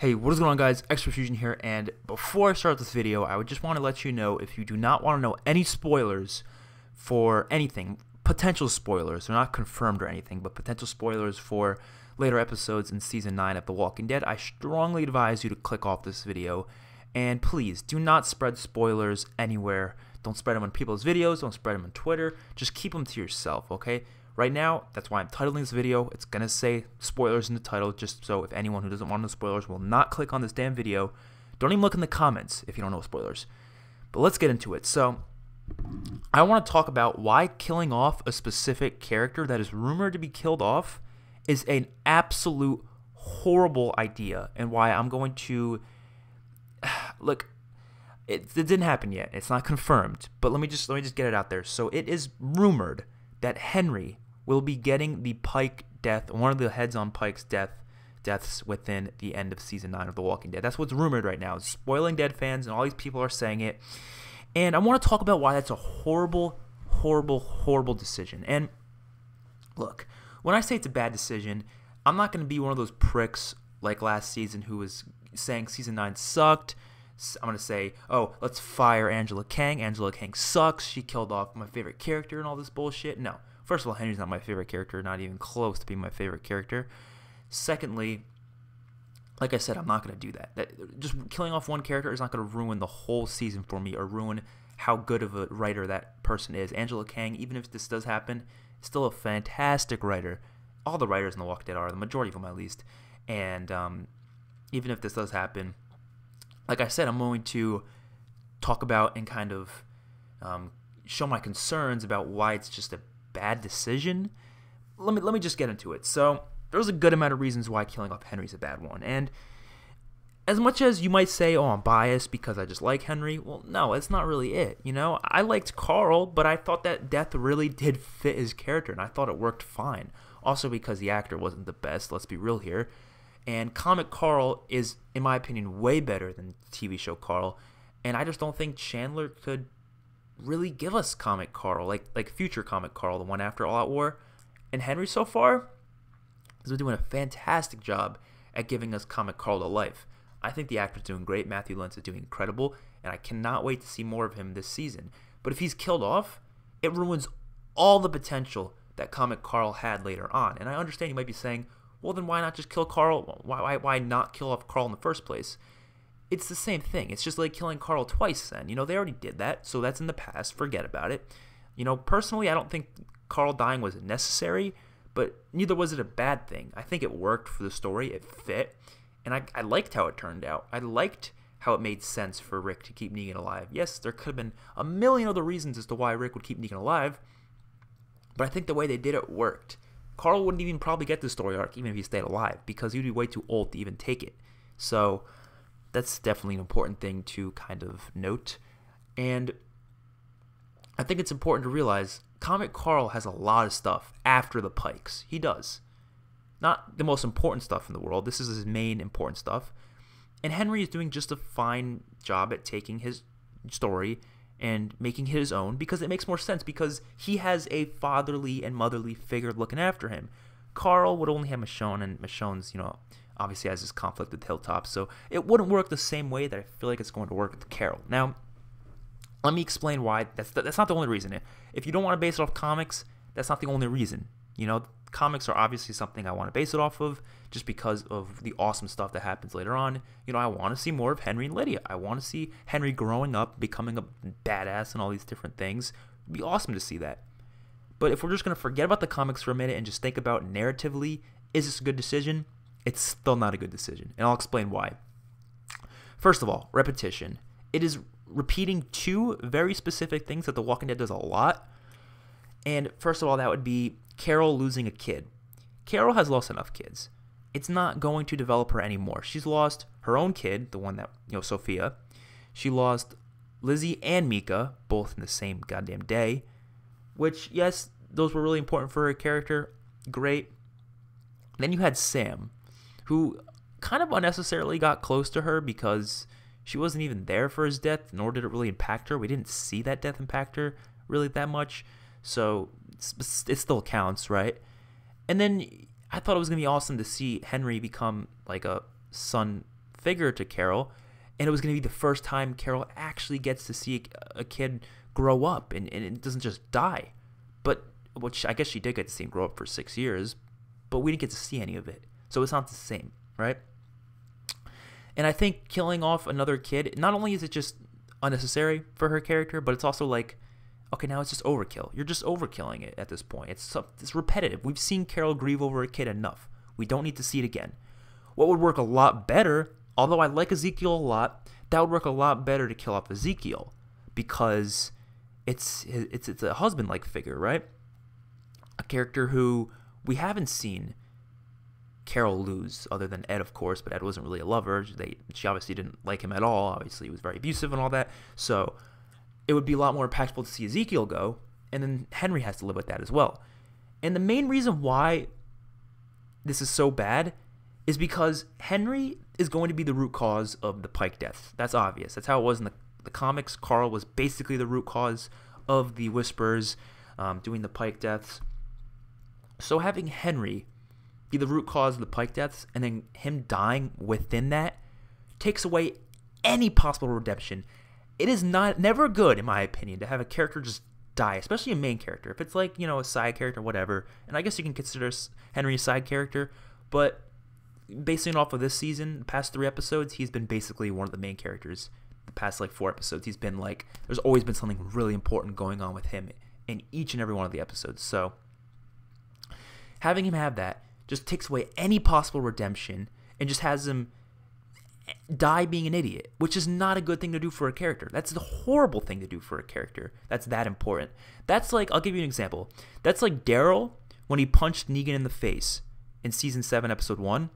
Hey, what is going on, guys? XpertFusion here, and before I start this video, I would just want to let you know, if you do not want to know any spoilers for anything, potential spoilers, they're not confirmed or anything, but potential spoilers for later episodes in Season 9 of The Walking Dead, I strongly advise you to click off this video, and please, do not spread spoilers anywhere. Don't spread them on people's videos, don't spread them on Twitter, just keep them to yourself, okay? Right now, that's why I'm titling this video. It's going to say spoilers in the title, just so if anyone who doesn't want the spoilers will not click on this damn video. Don't even look in the comments if you don't know spoilers. But let's get into it. So, I want to talk about why killing off a specific character that is rumored to be killed off is an absolute horrible idea, and why I'm going to... Look, it didn't happen yet. It's not confirmed, but let me just get it out there. So, it is rumored that Henry will be getting the Pike death, one of the heads on Pike's deaths within the end of Season 9 of The Walking Dead. That's what's rumored right now. It's spoiling Dead fans, and all these people are saying it. And I want to talk about why that's a horrible, horrible, horrible decision. And look, when I say it's a bad decision, I'm not going to be one of those pricks like last season who was saying Season 9 sucked. I'm going to say, oh, let's fire Angela Kang. Angela Kang sucks. She killed off my favorite character and all this bullshit. No. First of all, Henry's not my favorite character, not even close to being my favorite character. Secondly, like I said, I'm not going to do that. Just killing off one character is not going to ruin the whole season for me or ruin how good of a writer that person is. Angela Kang, even if this does happen, is still a fantastic writer. All the writers in The Walking Dead are, the majority of them at least. And even if this does happen, like I said, I'm going to talk about and kind of show my concerns about why it's just a bad decision. Let me just get into it. So there's a good amount of reasons why killing off Henry's a bad one. And as much as you might say, oh, I'm biased because I just like Henry, well, no, that's not really it. You know, I liked Carl, but I thought that death really did fit his character, and I thought it worked fine. Also because the actor wasn't the best, let's be real here. And comic Carl is, in my opinion, way better than TV show Carl. And I just don't think Chandler could really give us comic Carl, like future comic Carl, the one after All Out War. And Henry so far has been doing a fantastic job at giving us comic Carl to life. I think the actor's doing great. Matthew Lentz is doing incredible, and I cannot wait to see more of him this season. But if he's killed off, it ruins all the potential that comic Carl had later on. And I understand you might be saying, well, then why not just kill Carl? Why not kill off Carl in the first place? It's the same thing. It's just like killing Carl twice then. You know, they already did that, so that's in the past. Forget about it. You know, personally, I don't think Carl dying was necessary, but neither was it a bad thing. I think it worked for the story. It fit, and I liked how it turned out. I liked how it made sense for Rick to keep Negan alive. Yes, there could have been a million other reasons as to why Rick would keep Negan alive, but I think the way they did it worked. Carl wouldn't even probably get the story arc even if he stayed alive, because he'd be way too old to even take it. So that's definitely an important thing to kind of note. And I think it's important to realize comic Carl has a lot of stuff after the Pikes. He does. Not the most important stuff in the world. This is his main important stuff. And Henry is doing just a fine job at taking his story and making it his own, because it makes more sense, because he has a fatherly and motherly figure looking after him. Carl would only have Michonne, and Michonne's, you know, obviously has this conflict with Hilltop, so it wouldn't work the same way that I feel like it's going to work with Carol. Now, let me explain why. That's not the only reason. If you don't want to base it off comics, that's not the only reason. You know, comics are obviously something I want to base it off of, just because of the awesome stuff that happens later on. You know, I want to see more of Henry and Lydia. I want to see Henry growing up, becoming a badass and all these different things. It'd be awesome to see that. But if we're just going to forget about the comics for a minute and just think about narratively, is this a good decision? It's still not a good decision, and I'll explain why. First of all, repetition. It is repeating two very specific things that The Walking Dead does a lot. And first of all, that would be Carol losing a kid. Carol has lost enough kids. It's not going to develop her anymore. She's lost her own kid, the one that, you know, Sophia. She lost Lizzie and Mika, both in the same goddamn day, which, yes, those were really important for her character. Great. Then you had Sam, who kind of unnecessarily got close to her because she wasn't even there for his death, nor did it really impact her. We didn't see that death impact her really that much, so it still counts, right? And then I thought it was going to be awesome to see Henry become like a son figure to Carol, and it was going to be the first time Carol actually gets to see a kid grow up and it doesn't just die. But, which I guess she did get to see him grow up for 6 years, but we didn't get to see any of it. So it's not the same, right? And I think killing off another kid, not only is it just unnecessary for her character, but it's also like, okay, now it's just overkill. You're just overkilling it at this point. It's repetitive. We've seen Carol grieve over a kid enough. We don't need to see it again. What would work a lot better, although I like Ezekiel a lot, that would work a lot better to kill off Ezekiel, because it's a husband-like figure, right? A character who we haven't seen Carol lose, other than Ed, of course, but Ed wasn't really a lover. She obviously didn't like him at all. Obviously, he was very abusive and all that. So it would be a lot more impactful to see Ezekiel go, and then Henry has to live with that as well. And the main reason why this is so bad is because Henry is going to be the root cause of the Pike deaths. That's obvious. That's how it was in the comics. Carl was basically the root cause of the Whispers doing the Pike deaths. So having Henry be the root cause of the Pike deaths, and then him dying within that, takes away any possible redemption. It is never good, in my opinion, to have a character just die, especially a main character. If it's like, a side character, whatever, and I guess you can consider Henry a side character, but basing off of this season, the past 3 episodes, he's been basically one of the main characters. The past 4 episodes, he's been there's always been something really important going on with him in each and every one of the episodes. So having him have that just takes away any possible redemption and just has him die being an idiot, which is not a good thing to do for a character. That's a horrible thing to do for a character that's that important. That's I'll give you an example. That's like Daryl when he punched Negan in the face in Season 7, Episode 1,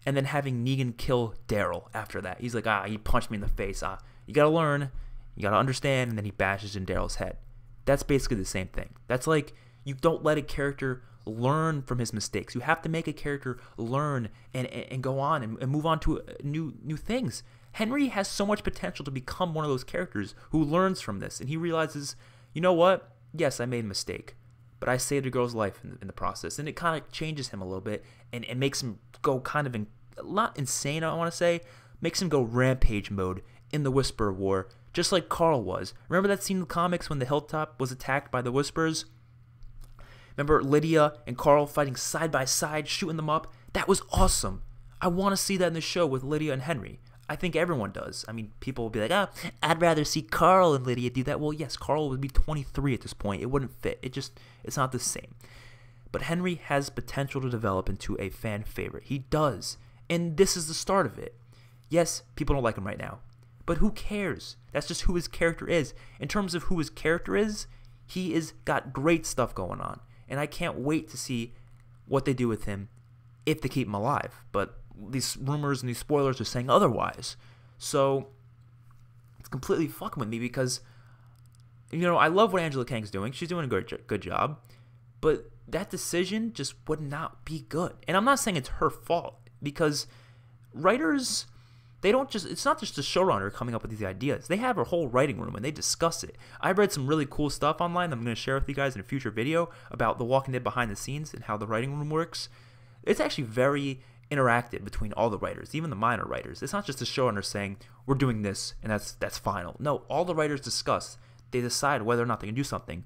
and then having Negan kill Daryl after that. He's like, he punched me in the face. You gotta learn, you gotta understand, and then he bashes in Daryl's head. That's basically the same thing. That's like, you don't let a character learn from his mistakes. You have to make a character learn and go on and move on to new things. Henry has so much potential to become one of those characters who learns from this, and he realizes, you know what? Yes, I made a mistake, but I saved a girl's life in the process, and it kind of changes him a little bit and makes him go kind of not insane, I want to say, makes him go rampage mode in the Whisper War, just like Carl was. Remember that scene in the comics when the hilltop was attacked by the Whispers? Remember Lydia and Carl fighting side by side, shooting them up? That was awesome. I want to see that in the show with Lydia and Henry. I think everyone does. I mean, people will be like, I'd rather see Carl and Lydia do that. Well, yes, Carl would be 23 at this point. It wouldn't fit. It's not the same. But Henry has potential to develop into a fan favorite. He does. And this is the start of it. Yes, people don't like him right now. But who cares? That's just who his character is. In terms of who his character is, he is got great stuff going on. And I can't wait to see what they do with him if they keep him alive. But these rumors and these spoilers are saying otherwise. So it's completely fucking with me because, I love what Angela Kang's doing. She's doing a good job. But that decision just would not be good. And I'm not saying it's her fault because writers, it's not just the showrunner coming up with these ideas. They have a whole writing room and they discuss it. I've read some really cool stuff online that I'm going to share with you guys in a future video about The Walking Dead behind the scenes and how the writing room works. It's actually very interactive between all the writers, even the minor writers. It's not just the showrunner saying, we're doing this and that's final. No, all the writers discuss. They decide whether or not they can do something.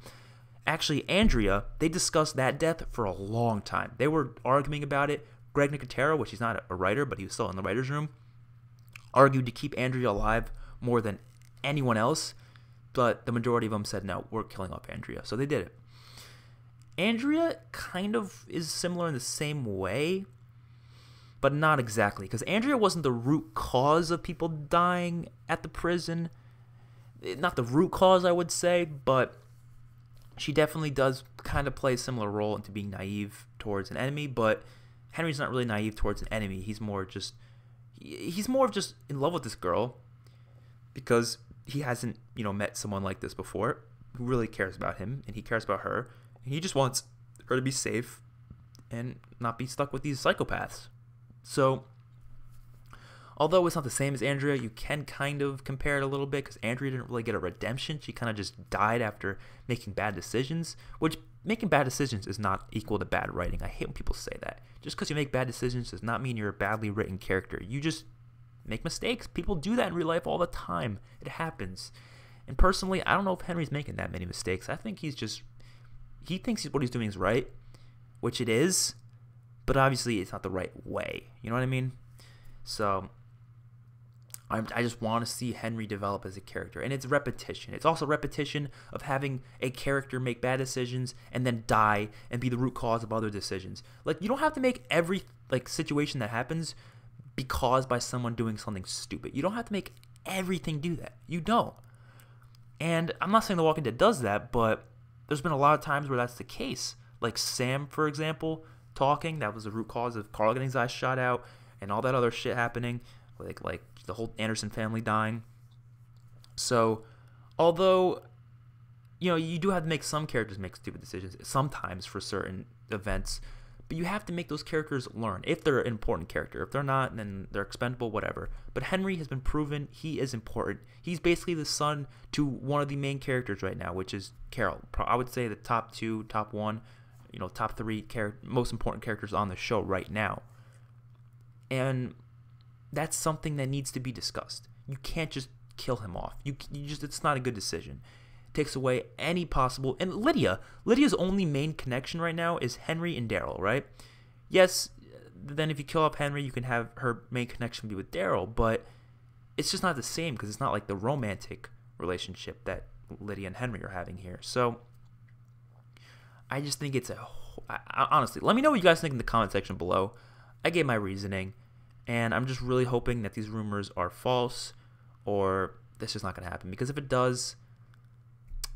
Actually, Andrea, they discussed that death for a long time. They were arguing about it. Greg Nicotero, which he's not a writer, but he was still in the writer's room, argued to keep Andrea alive more than anyone else, but the majority of them said, no, we're killing off Andrea. So they did it. Andrea kind of is similar in the same way, but not exactly, because Andrea wasn't the root cause of people dying at the prison. Not the root cause, I would say, but she definitely does kind of play a similar role into being naive towards an enemy, but Henry's not really naive towards an enemy. He's more of just in love with this girl because he hasn't, met someone like this before who really cares about him, and he cares about her, and he just wants her to be safe and not be stuck with these psychopaths. So, although it's not the same as Andrea, you can kind of compare it a little bit because Andrea didn't really get a redemption. She kind of just died after making bad decisions, which making bad decisions is not equal to bad writing. I hate when people say that. Just because you make bad decisions does not mean you're a badly written character. You just make mistakes. People do that in real life all the time. It happens. And personally, I don't know if Henry's making that many mistakes. I think he thinks what he's doing is right, which it is, but obviously it's not the right way. You know what I mean? So I just want to see Henry develop as a character. And it's repetition. It's also repetition of having a character make bad decisions and then die and be the root cause of other decisions. Like, you don't have to make every situation that happens be caused by someone doing something stupid. You don't have to make everything do that. You don't. And I'm not saying The Walking Dead does that, but there's been a lot of times where that's the case. Like Sam, for example, talking, that was the root cause of Carl getting his eyes shot out and all that other shit happening. Like the whole Anderson family dying. So, although, you do have to make some characters make stupid decisions sometimes for certain events, but you have to make those characters learn if they're an important character. If they're not, then they're expendable, whatever. But Henry has been proven he is important. He's basically the son to one of the main characters right now, which is Carol. I would say the top 2, top 1, top 3 most important characters on the show right now. And that's something that needs to be discussed. You can't just kill him off. It's not a good decision. It takes away any possible. And Lydia's only main connection right now is Henry and Daryl, right? Yes, then if you kill off Henry, you can have her main connection be with Daryl, but it's just not the same because it's not like the romantic relationship that Lydia and Henry are having here. So I just think it's honestly, let me know what you guys think in the comment section below. I gave my reasoning. And I'm just really hoping that these rumors are false, or this is not going to happen. Because if it does,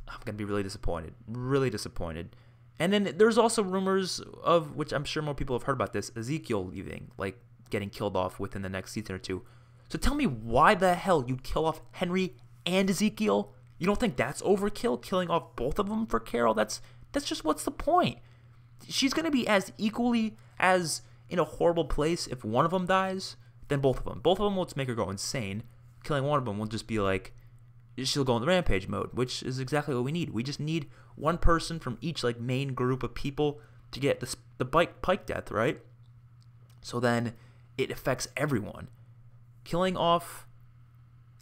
I'm going to be really disappointed. Really disappointed. And then there's also rumors of, which I'm sure more people have heard about this, Ezekiel leaving, like getting killed off within the next season or 2. So tell me why the hell you'd kill off Henry and Ezekiel? You don't think that's overkill, killing off both of them for Carol? That's just, what's the point? She's going to be as equally as in a horrible place if one of them dies, then both of them. Both of them will just make her go insane. Killing one of them will just be like, she'll go in the rampage mode, which is exactly what we need. We just need one person from each main group of people to get the Pike death, right? So then it affects everyone. Killing off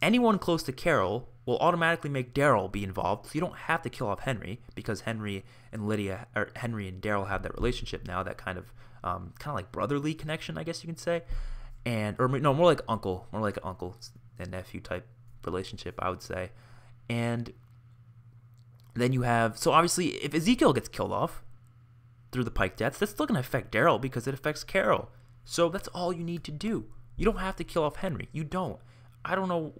anyone close to Carol will automatically make Daryl be involved. So you don't have to kill off Henry because Henry and Daryl have that relationship now, that kind of like brotherly connection, I guess you can say, more like uncle and nephew type relationship, I would say. And then you have, so obviously if Ezekiel gets killed off through the Pike deaths, that's still going to affect Daryl because it affects Carol. So that's all you need to do. You don't have to kill off Henry. You don't. I don't know,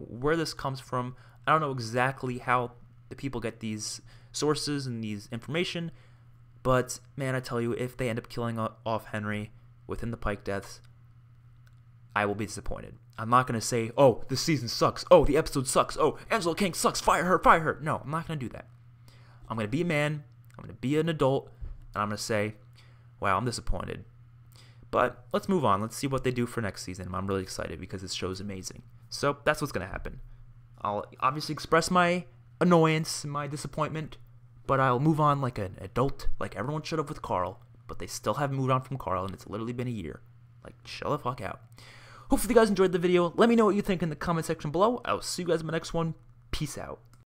where this comes from. I don't know exactly how the people get these sources and these information. But, man, I tell you, if they end up killing off Henry within the Pike deaths, I will be disappointed. I'm not going to say, oh, this season sucks. Oh, the episode sucks. Oh, Angela King sucks. Fire her, fire her. No, I'm not going to do that. I'm going to be a man. I'm going to be an adult. And I'm going to say, wow, I'm disappointed. But let's move on. Let's see what they do for next season. I'm really excited because this show's amazing. So that's what's going to happen. I'll obviously express my annoyance and my disappointment, but I'll move on like an adult, like everyone should have with Carl. But they still haven't moved on from Carl, and it's literally been a year. Like, chill the fuck out. Hopefully you guys enjoyed the video. Let me know what you think in the comment section below. I'll see you guys in my next one. Peace out.